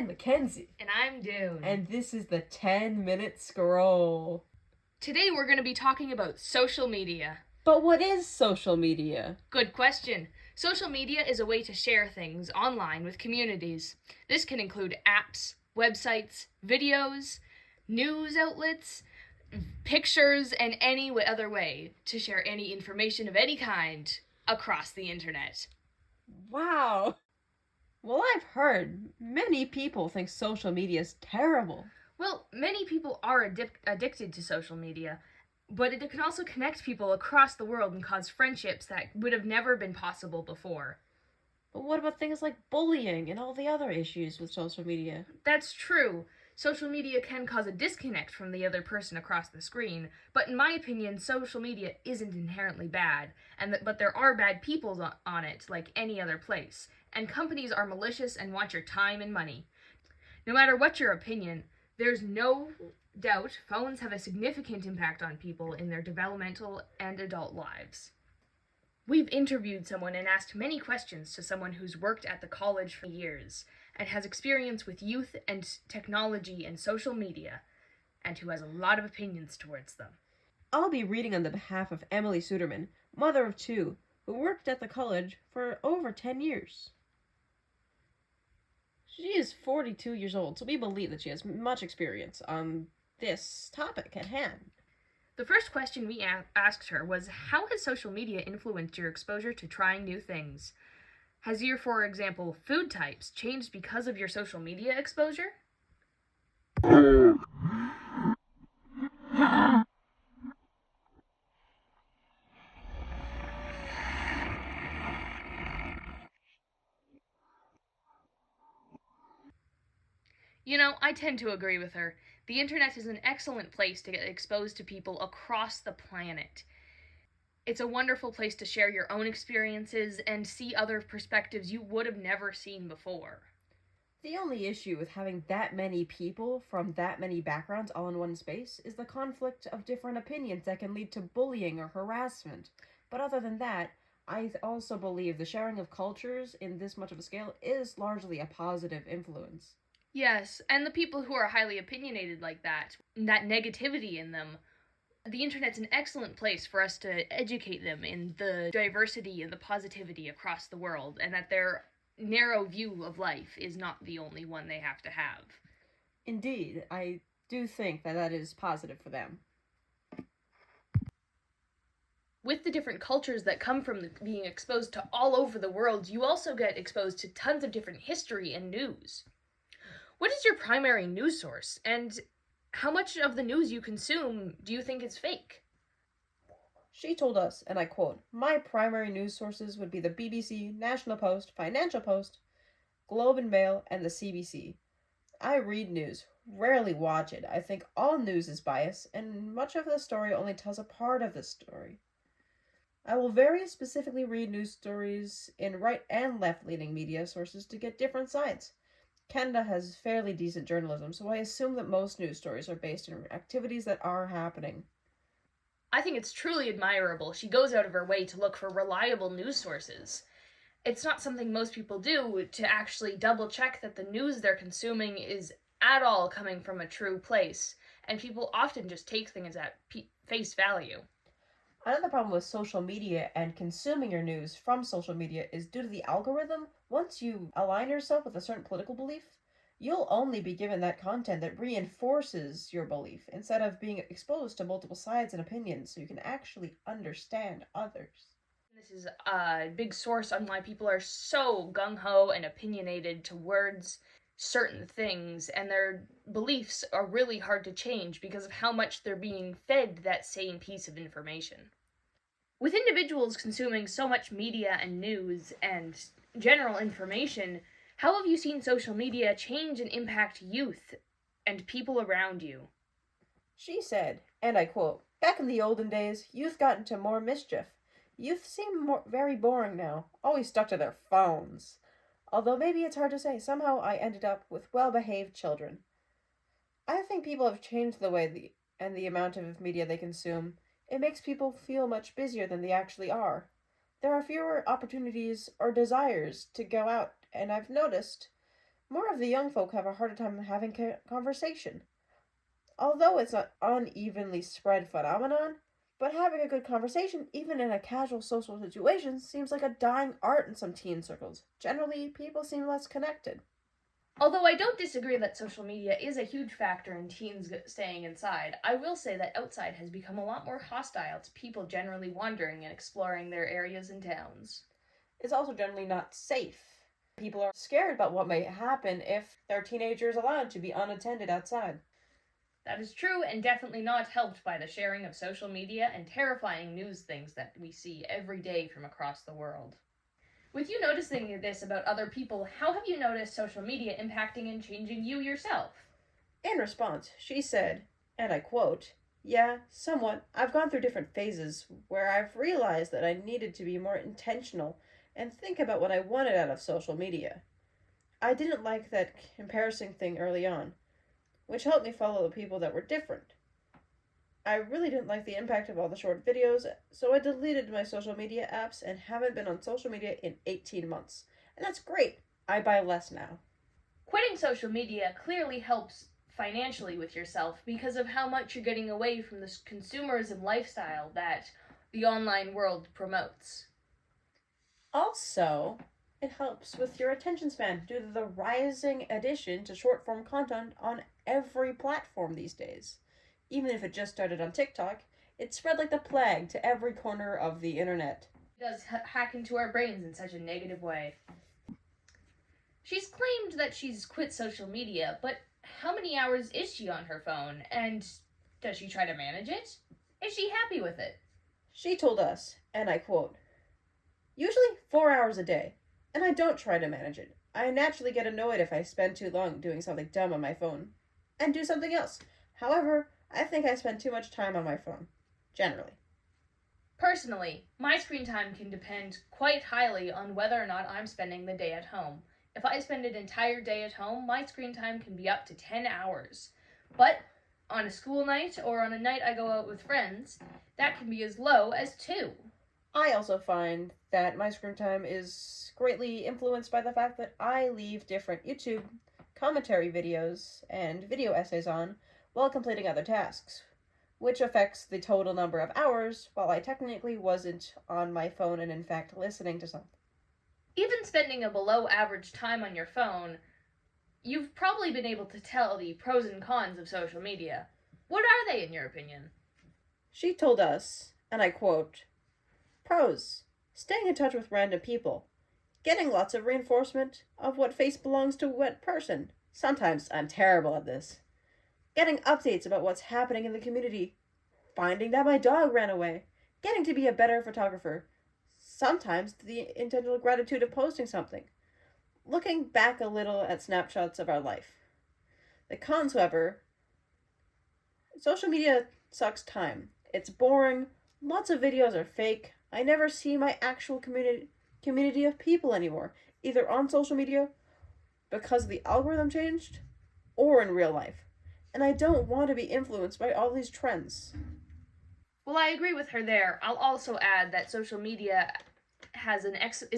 I'm Mackenzie. And I'm Dune. And this is the 10-minute scroll. Today we're going to be talking about social media. But what is social media? Good question. Social media is a way to share things online with communities. This can include apps, websites, videos, news outlets, pictures, and any other way to share any information of any kind across the internet. Wow. Well, I've heard many people think social media is terrible. Well, many people are addicted to social media, but it can also connect people across the world and cause friendships that would have never been possible before. But what about things like bullying and all the other issues with social media? That's true. Social media can cause a disconnect from the other person across the screen, but in my opinion, social media isn't inherently bad, but there are bad people on it, like any other place, and companies are malicious and want your time and money. No matter what your opinion, there's no doubt phones have a significant impact on people in their developmental and adult lives. We've interviewed someone and asked many questions to someone who's worked at the college for years and has experience with youth and technology and social media, and who has a lot of opinions towards them. I'll be reading on the behalf of Emily Suderman, mother of two, who worked at the college for over 10 years. She is 42 years old, so we believe that she has much experience on this topic at hand. The first question we asked her was, how has social media influenced your exposure to trying new things? Has your, for example, food types changed because of your social media exposure? You know, I tend to agree with her. The internet is an excellent place to get exposed to people across the planet. It's a wonderful place to share your own experiences and see other perspectives you would have never seen before. The only issue with having that many people from that many backgrounds all in one space is the conflict of different opinions that can lead to bullying or harassment. But other than that, I also believe the sharing of cultures in this much of a scale is largely a positive influence. Yes, and the people who are highly opinionated like that negativity in them, the internet's an excellent place for us to educate them in the diversity and the positivity across the world, and that their narrow view of life is not the only one they have to have. Indeed, I do think that is positive for them. With the different cultures that come from being exposed to all over the world, you also get exposed to tons of different history and news. What is your primary news source, and how much of the news you consume do you think is fake? She told us, and I quote, "My primary news sources would be the BBC, National Post, Financial Post, Globe and Mail, and the CBC. I read news, rarely watch it. I think all news is biased, and much of the story only tells a part of the story. I will very specifically read news stories in right and left-leaning media sources to get different sides. Canada has fairly decent journalism, so I assume that most news stories are based on activities that are happening." I think it's truly admirable. She goes out of her way to look for reliable news sources. It's not something most people do, to actually double check that the news they're consuming is at all coming from a true place, and people often just take things at face value. Another problem with social media and consuming your news from social media is due to the algorithm. Once you align yourself with a certain political belief, you'll only be given that content that reinforces your belief instead of being exposed to multiple sides and opinions so you can actually understand others. This is a big source on why people are so gung-ho and opinionated towards certain things, and their beliefs are really hard to change because of how much they're being fed that same piece of information. With individuals consuming so much media and news and general information, how have you seen social media change and impact youth and people around you? She said, and I quote, "Back in the olden days, youth got into more mischief. Youth seem very boring now, always stuck to their phones. Although maybe it's hard to say, somehow I ended up with well-behaved children. I think people have changed the way and the amount of media they consume. It makes people feel much busier than they actually are. There are fewer opportunities or desires to go out, and I've noticed More of the young folk have a harder time having conversation. Although it's not unevenly spread phenomenon, but having a good conversation, even in a casual social situation, seems like a dying art in some teen circles. Generally, people seem less connected. Although I don't disagree that social media is a huge factor in teens staying inside, I will say that outside has become a lot more hostile to people generally wandering and exploring their areas and towns. It's also generally not safe. People are scared about what may happen if their teenagers allowed to be unattended outside. That is true and definitely not helped by the sharing of social media and terrifying news things that we see every day from across the world. With you noticing this about other people, how have you noticed social media impacting and changing you yourself? In response, she said, and I quote, "Yeah, somewhat. I've gone through different phases where I've realized that I needed to be more intentional and think about what I wanted out of social media. I didn't like that comparison thing early on, which helped me follow the people that were different. I really didn't like the impact of all the short videos, so I deleted my social media apps and haven't been on social media in 18 months. And that's great. I buy less now." Quitting social media clearly helps financially with yourself because of how much you're getting away from this consumerism lifestyle that the online world promotes. Also, it helps with your attention span due to the rising addition to short form content on every platform these days. Even if it just started on TikTok, it spread like the plague to every corner of the internet. It does hack into our brains in such a negative way. She's claimed that she's quit social media, but how many hours is she on her phone? And does she try to manage it? Is she happy with it? She told us, and I quote, "Usually 4 hours a day, and I don't try to manage it. I naturally get annoyed if I spend too long doing something dumb on my phone, and do something else. However, I think I spend too much time on my phone, generally." Personally, my screen time can depend quite highly on whether or not I'm spending the day at home. If I spend an entire day at home, my screen time can be up to 10 hours. But on a school night or on a night I go out with friends, that can be as low as 2. I also find that my screen time is greatly influenced by the fact that I leave different YouTube commentary videos and video essays on while completing other tasks, which affects the total number of hours while I technically wasn't on my phone and in fact listening to something. Even spending a below average time on your phone, you've probably been able to tell the pros and cons of social media. What are they, in your opinion? She told us, and I quote, "Pros: staying in touch with random people, getting lots of reinforcement of what face belongs to what person. Sometimes I'm terrible at this. Getting updates about what's happening in the community, finding that my dog ran away, getting to be a better photographer, sometimes the intentional gratitude of posting something, looking back a little at snapshots of our life. The cons, however, social media sucks time. It's boring, lots of videos are fake. I never see my actual community of people anymore, either on social media because the algorithm changed or in real life. And I don't want to be influenced by all these trends." Well, I agree with her there. I'll also add that social media is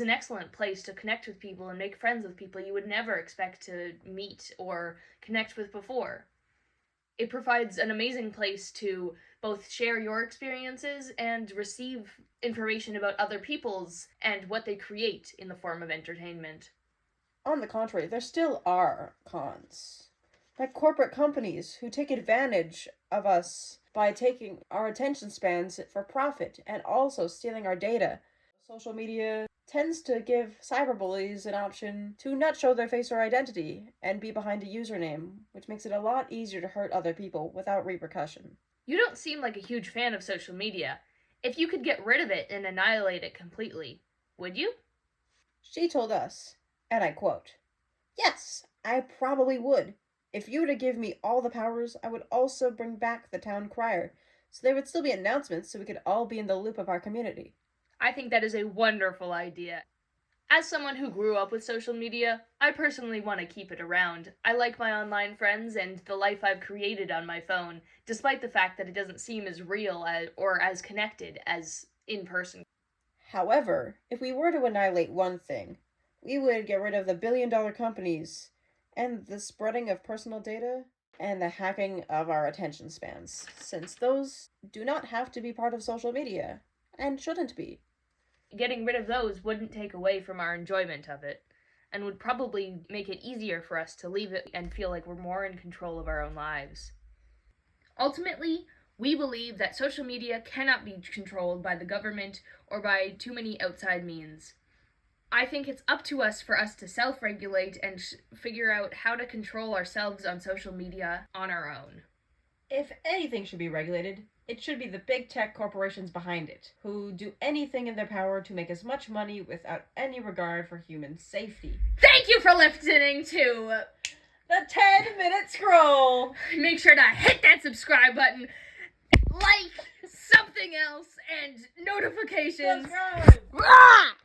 an excellent place to connect with people and make friends with people you would never expect to meet or connect with before. It provides an amazing place to both share your experiences and receive information about other people's and what they create in the form of entertainment. On the contrary, there still are cons. Like corporate companies who take advantage of us by taking our attention spans for profit and also stealing our data. Social media tends to give cyberbullies an option to not show their face or identity and be behind a username, which makes it a lot easier to hurt other people without repercussion. You don't seem like a huge fan of social media. If you could get rid of it and annihilate it completely, would you? She told us, and I quote, "Yes, I probably would. If you were to give me all the powers, I would also bring back the town crier, so there would still be announcements so we could all be in the loop of our community." I think that is a wonderful idea. As someone who grew up with social media, I personally want to keep it around. I like my online friends and the life I've created on my phone, despite the fact that it doesn't seem as real or as connected as in person. However, if we were to annihilate one thing, we would get rid of the billion-dollar companies and the spreading of personal data, and the hacking of our attention spans, since those do not have to be part of social media, and shouldn't be. Getting rid of those wouldn't take away from our enjoyment of it, and would probably make it easier for us to leave it and feel like we're more in control of our own lives. Ultimately, we believe that social media cannot be controlled by the government or by too many outside means. I think it's up to us for us to self-regulate and figure out how to control ourselves on social media on our own. If anything should be regulated, it should be the big tech corporations behind it, who do anything in their power to make as much money without any regard for human safety. Thank you for listening to The 10-minute scroll! Make sure to hit that subscribe button, like something else, and notifications. Subscribe! Rah!